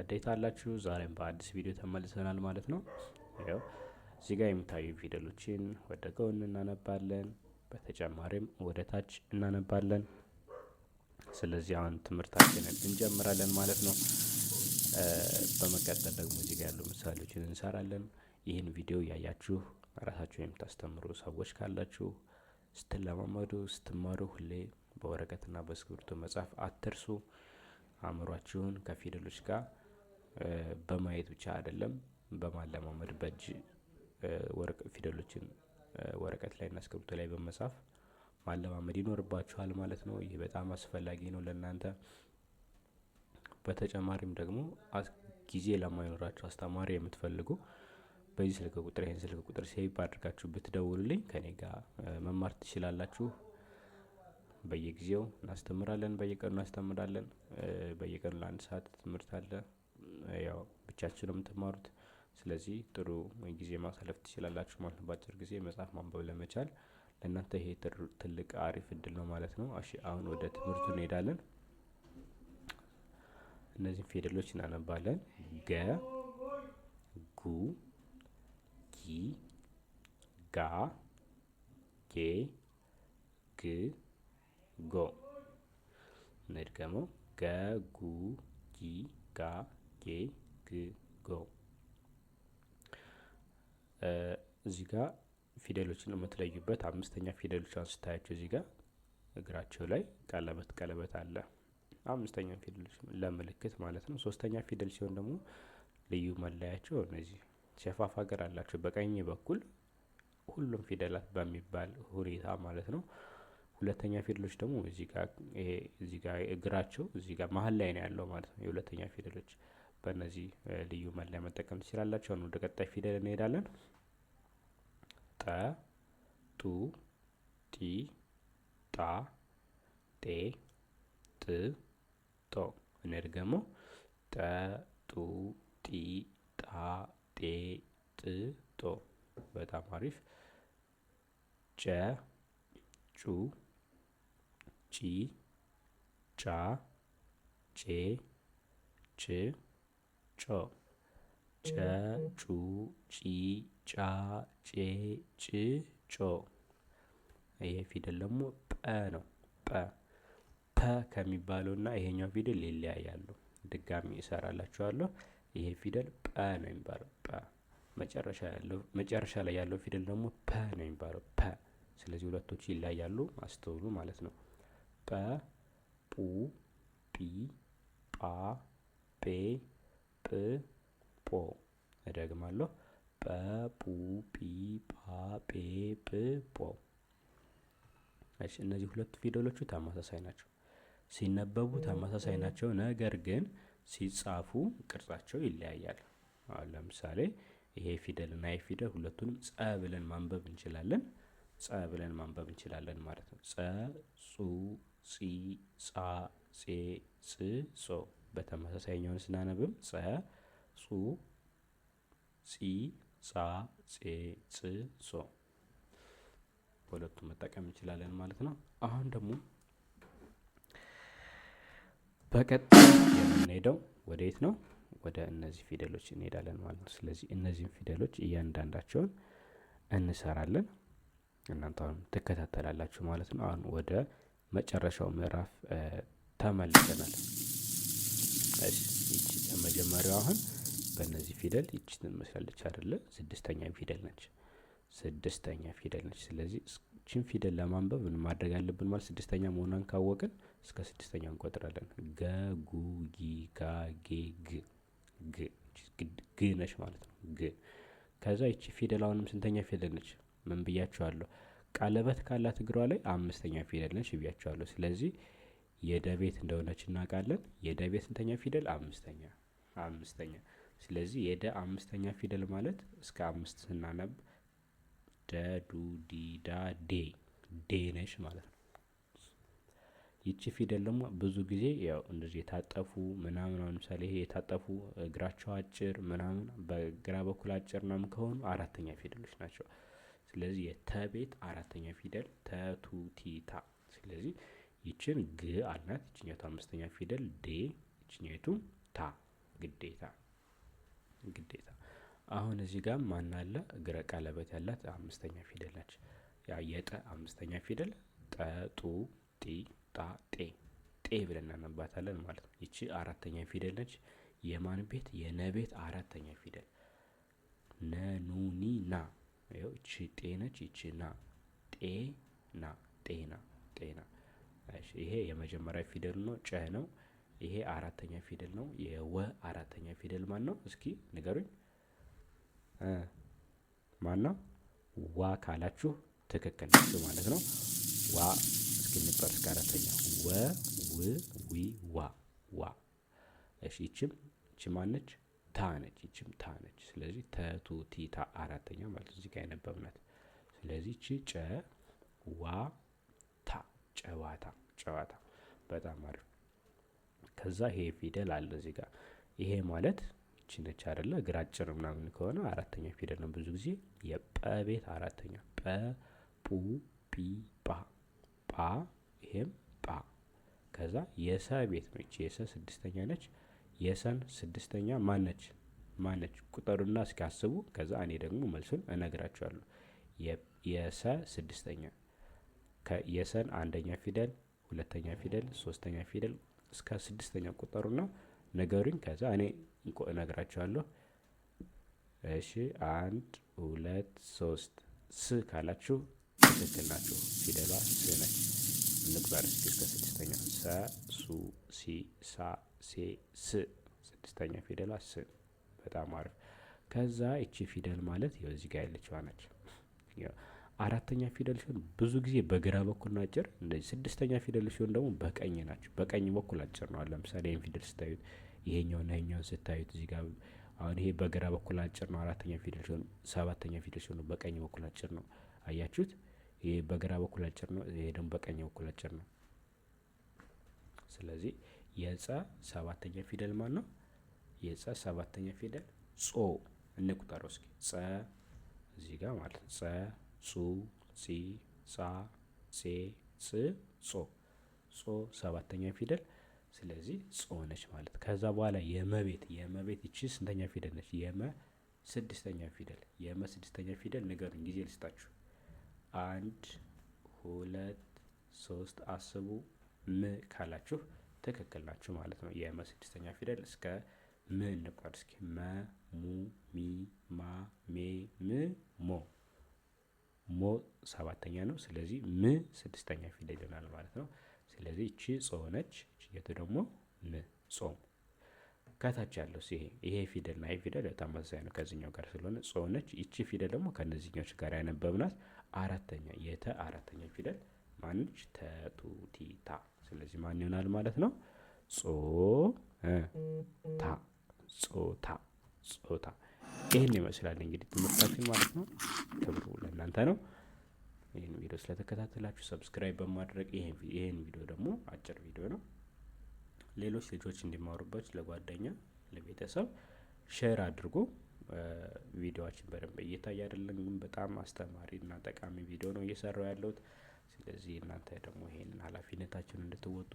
እንዴት አላችሁ? ዛሬም በአዲስ ቪዲዮ ተመልሰናል ማለት ነው። ያው እዚህ ጋር የሚታዩ ፊደሎችን ወደ ጎን እናነባለን፣ በተጨማሪም ወደ ታች እናነባለን። ስለዚህ አሁን ትምህርታችንን እንጀምራለን ማለት ነው። በመቀጠል ደግሞ እዚህ ጋር ያሉ ምሳሌዎችን እንሰራለን። ይህን ቪዲዮ ያያችሁ ራሳችሁ የምታስተምሩ ሰዎች ካላችሁ ስትለማመዱ ስትማሩ ሁሌ በወረቀትና በእስክሪብቶ መጻፍ አትርሱ። አእምሯችሁን ከፊደሎች ጋር በማየት ብቻ አይደለም በማለማመድ በእጅ ፊደሎችን ወረቀት ላይ እና እስክሪብቶ ላይ በመጻፍ ማለማመድ ይኖርባችኋል ማለት ነው። ይህ በጣም አስፈላጊ ነው ለእናንተ። በተጨማሪም ደግሞ ጊዜ ለማይኖራችሁ አስተማሪ የምትፈልጉ በዚህ ስልክ ቁጥር ይሄን ስልክ ቁጥር ሴቭ አድርጋችሁ ብትደውሉልኝ ከኔ ጋር መማር ትችላላችሁ። በየጊዜው እናስተምራለን፣ በየቀኑ እናስተምራለን። በየቀኑ ለአንድ ሰዓት ትምህርት አለ። ያው ብቻችሁን ነው የምትማሩት። ስለዚህ ጥሩ ጊዜ ማሳለፍ ትችላላችሁ ማለት ነው። በአጭር ጊዜ መጽሐፍ ማንበብ ለመቻል ለእናንተ ይሄ ትልቅ አሪፍ እድል ነው ማለት ነው። እሺ አሁን ወደ ትምህርቱ እንሄዳለን። እነዚህን ፊደሎች እናነባለን። ገ፣ ጉ፣ ጊ፣ ጋ፣ ጌ፣ ግ፣ ጎ። እንድገመው። ገ፣ ጉ፣ ጊ፣ ጋ፣ ጌ፣ ግ፣ ጎ። እዚህ ጋር ፊደሎችን የምትለዩበት አምስተኛ ፊደሎችን ስታያቸው እዚህ ጋር እግራቸው ላይ ቀለበት አለ። አምስተኛ ፊደሎች ለምልክት ማለት ነው። ሶስተኛ ፊደል ሲሆን ደግሞ ልዩ መለያቸው እነዚህ ሸፋፋ እግር አላቸው በቀኝ በኩል ሁሉም ፊደላት በሚባል ሁኔታ ማለት ነው። ሁለተኛ ፊደሎች ደግሞ እዚህ ጋር እግራቸው እዚህ ጋር መሀል ላይ ነው ያለው ማለት ነው። የሁለተኛ ፊደሎች በእነዚህ ልዩ መለያ መጠቀም ትችላላችሁ። ወደ ቀጣይ ፊደል እንሄዳለን። ጠ፣ ጡ፣ ጢ፣ ጣ፣ ጤ፣ ጥ፣ ጦ። እንድገመው። ጠ፣ ጡ፣ ጢ፣ ጣ፣ ጤ፣ ጥ፣ ጦ። በጣም አሪፍ። ጨ፣ ጩ፣ ጪ፣ ጫ፣ ጬ፣ ጭ፣ ጮ። ጨ፣ ጩ፣ ጪ፣ ጫ፣ ጬ፣ ጭ፣ ጮ። ይሄ ፊደል ደግሞ ጰ ነው። ፐ ከሚባለው እና ይሄኛው ፊደል ይለያያሉ። ድጋሚ እሰራላችኋለሁ። ይሄ ፊደል ጰ ነው የሚባለው። ጰ መጨረሻ ላይ ያለው ፊደል ደግሞ ፐ ነው የሚባለው። ፐ። ስለዚህ ሁለቶቹ ይለያያሉ፣ አስተውሉ ማለት ነው። ጰ፣ ጱ፣ ጲ፣ ጳ፣ ጴ፣ ጵ፣ ጶ። እደግማለሁ። ጰ፣ ጱ፣ ጲ፣ ጳ፣ ጴ፣ ጵ፣ ጶ። እሺ እነዚህ ሁለቱ ፊደሎቹ ተመሳሳይ ናቸው። ሲነበቡ ተመሳሳይ ናቸው፣ ነገር ግን ሲጻፉ ቅርጻቸው ይለያያል። አሁን ለምሳሌ ይሄ ፊደል እና ይሄ ፊደል ሁለቱንም ጸ ብለን ማንበብ እንችላለን ማለት ነው። ጸ፣ ጹ፣ ጺ፣ ጻ፣ ጼ፣ ጽ፣ ጾ። በተመሳሳይኛውን ስናነብም ጸ፣ ጹ፣ ጺ፣ ጻ፣ ጼ፣ ጽ፣ ጾ። ሁለቱም መጠቀም እንችላለን ማለት ነው። አሁን ደግሞ በቀጣይ የምንሄደው ወዴት ነው? ወደ እነዚህ ፊደሎች እንሄዳለን ማለት ነው። ስለዚህ እነዚህን ፊደሎች እያንዳንዳቸውን እንሰራለን፣ እናንተ አሁን ትከታተላላችሁ ማለት ነው። አሁን ወደ መጨረሻው ምዕራፍ ተመልሰናል። እሺ ይቺ የመጀመሪያው አሁን በእነዚህ ፊደል ይቺ ትመስላለች አይደለ? ስድስተኛ ፊደል ነች። ስለዚህ ይቺን ፊደል ለማንበብ ምን ማድረግ አለብን ማለት ስድስተኛ መሆኗን ካወቅን እስከ ስድስተኛ እንቆጥራለን። ገ፣ ጉ፣ ጊ፣ ጋ፣ ጌ፣ ግ ነች ማለት ነው። ግ። ከዛ ይቺ ፊደል አሁንም ስንተኛ ፊደል ነች? ምን ብያችኋለሁ? ቀለበት ካላት እግሯ ላይ አምስተኛ ፊደል ነች ብያችኋለሁ። ስለዚህ የደ ቤት እንደሆነች እናውቃለን። የደ ቤት ስንተኛ ፊደል? አምስተኛ። ስለዚህ የደ አምስተኛ ፊደል ማለት እስከ 5 ስናነብ ደ፣ ዱ፣ ዲ፣ ዳ፣ ዴ ነች ማለት ነው። ይቺ ፊደል ደግሞ ብዙ ጊዜ ያው እንደዚህ የታጠፉ ምናምን ለምሳሌ ይሄ የታጠፉ እግራቸው አጭር ምናምን በግራ በኩል አጭር ምናምን ከሆኑ አራተኛ ፊደሎች ናቸው። ስለዚህ የተ ቤት አራተኛ ፊደል ተ፣ ቱ፣ ቲ፣ ታ። ስለዚህ ይችን ግ አልናት። ይችኛቱ አምስተኛ ፊደል ዴ፣ ይችኛቱ ታ። ግዴታ ግዴታ። አሁን እዚህ ጋር ማን አለ? እግረ ቀለበት ያላት አምስተኛ ፊደል ነች። ያ የጠ አምስተኛ ፊደል ጠ ጡ ጢ ጣ ጤ ጤ ብለን እናነባታለን ማለት ነው። ይቺ አራተኛ ፊደል ነች። የማን ቤት? የነ ቤት አራተኛ ፊደል ነ ኑ ኒ ና። ይኸው ይቺ ጤ ነች። ይቺ ና ጤ ና ጤና ጤና። እሺ ይሄ የመጀመሪያ ፊደል ነው፣ ጨ ነው። ይሄ አራተኛ ፊደል ነው። የወ አራተኛ ፊደል ማን ነው? እስኪ ንገሩኝ። ማን ነው? ዋ ካላችሁ ትክክል ናችሁ ማለት ነው። ዋ እስኪ እንቁጠር እስከ አራተኛ ወ ው ዊ ዋ ዋ። እሺ ይቺ ማን ነች? ታ ነች። ይቺም ታ ነች። ስለዚህ ተቱ ቲ ታ አራተኛ ማለት እዚህ ጋር ያነበብናት። ስለዚህ ይቺ ጨ ዋ ታ ጨዋታ ጨዋታ። በጣም አሪፍ። ከዛ ይሄ ፊደል አለ እዚህ ጋር። ይሄ ማለት ይቺ ነች አይደለ? እግር አጭር ምናምን ከሆነ አራተኛ ፊደል ነው ብዙ ጊዜ። የጰ ቤት አራተኛ ጰ ፑ ጲ ጳ ጳ። ይሄም ጳ። ከዛ የሰ ቤት ነው። ይቺ የሰ ስድስተኛ ነች። የሰን ስድስተኛ ማነች? ቁጠሩና እስኪ አስቡ። ከዛ እኔ ደግሞ መልሱን እነግራችኋለሁ። የሰ ስድስተኛ የሰን አንደኛ ፊደል፣ ሁለተኛ ፊደል፣ ሶስተኛ ፊደል እስከ ስድስተኛ ቁጠሩና ነገሩኝ። ከዛ እኔ እነግራችኋለሁ። እሺ 1 2 3 ስ ካላችሁ ትክክል ናችሁ። ፊደሏ ስ ነች። እንቁጠር እስኪ እስከ ስድስተኛ ሰ ሱ ሲ ሳ ሴ ስ። ስድስተኛ ፊደሏ ስ። በጣም አሪፍ። ከዛ እቺ ፊደል ማለት ይኸው እዚህ ጋር ያለችዋ ነች። አራተኛ ፊደል ሲሆን ብዙ ጊዜ በግራ በኩል አጭር፣ እንደዚህ ስድስተኛ ፊደል ሲሆን ደግሞ በቀኝ ናቸው። በቀኝ በኩል አጭር ነው። ለምሳሌ ይሄን ፊደል ስታዩት ይሄኛውና ይሄኛውን ስታዩት እዚህ ጋር አሁን ይሄ በግራ በኩል አጭር ነው አራተኛ ፊደል ሲሆን፣ ሰባተኛ ፊደል ሲሆን በቀኝ በኩል አጭር ነው። አያችሁት? ይሄ በግራ በኩል አጭር ነው፣ ይሄ ደግሞ በቀኝ በኩል አጭር ነው። ስለዚህ የጸ ሰባተኛ ፊደል ማን ነው? የጸ ሰባተኛ ፊደል ጾ። እንቁጠረው እስኪ ጸ እዚህ ጋር ማለት ነው። ጸ ጹ ጺ ጻ ጼ ጽ ጾ ጾ ሰባተኛ ፊደል። ስለዚህ ጾ ነች ማለት። ከዛ በኋላ የመቤት ይቺ ስንተኛ ፊደል ነች? የመ ስድስተኛ ፊደል። የመ ስድስተኛ ፊደል ንገሩኝ፣ ጊዜ ልስጣችሁ። 1 2 3 አስቡ። ም ካላችሁ ትክክል ናችሁ ማለት ነው። የመ ስድስተኛ ፊደል እስከ ም እንቁጠር እስኪ። መ ሙ ሚ ማ ሜ ም ሞ ሞ ሰባተኛ ነው። ስለዚህ ም ስድስተኛ ፊደል ይሆናል ማለት ነው። ስለዚህ እቺ ጾ ነች። እቺ ደግሞ ም ጾም። ከታች ያለው ይሄ ፊደልና ይሄ ፊደል ተመሳሳይ ነው ከዚህኛው ጋር ስለሆነ ጾ ነች። እቺ ፊደል ደግሞ ከነዚህኞች ጋር ያነበብናት አራተኛ የተ አራተኛ ፊደል ማንች? ተቱ ቲ ታ። ስለዚህ ማን ይሆናል ማለት ነው? ጾ ታ ጾታ ጾታ። ይህን ይመስላል እንግዲህ ትምህርታችን ማለት ነው። ክብሩ ለእናንተ ነው። ይህን ቪዲዮ ስለተከታተላችሁ ሰብስክራይብ በማድረግ ይህን ቪዲዮ ደግሞ አጭር ቪዲዮ ነው፣ ሌሎች ልጆች እንዲማሩበት ለጓደኛ ለቤተሰብ ሼር አድርጎ። ቪዲዮዎችን በደንብ እየታየ አይደለም፣ ግን በጣም አስተማሪ እና ጠቃሚ ቪዲዮ ነው እየሰራው ያለሁት። ስለዚህ እናንተ ደግሞ ይሄንን ኃላፊነታችሁን እንድትወጡ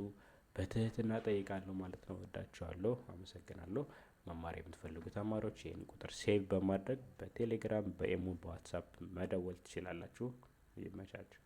በትህትና ጠይቃለሁ ማለት ነው። ወዳችኋለሁ። አመሰግናለሁ። መማር የምትፈልጉ ተማሪዎች ይህን ቁጥር ሴቭ በማድረግ በቴሌግራም በኢሞ በዋትሳፕ መደወል ትችላላችሁ። ይመቻችሁ።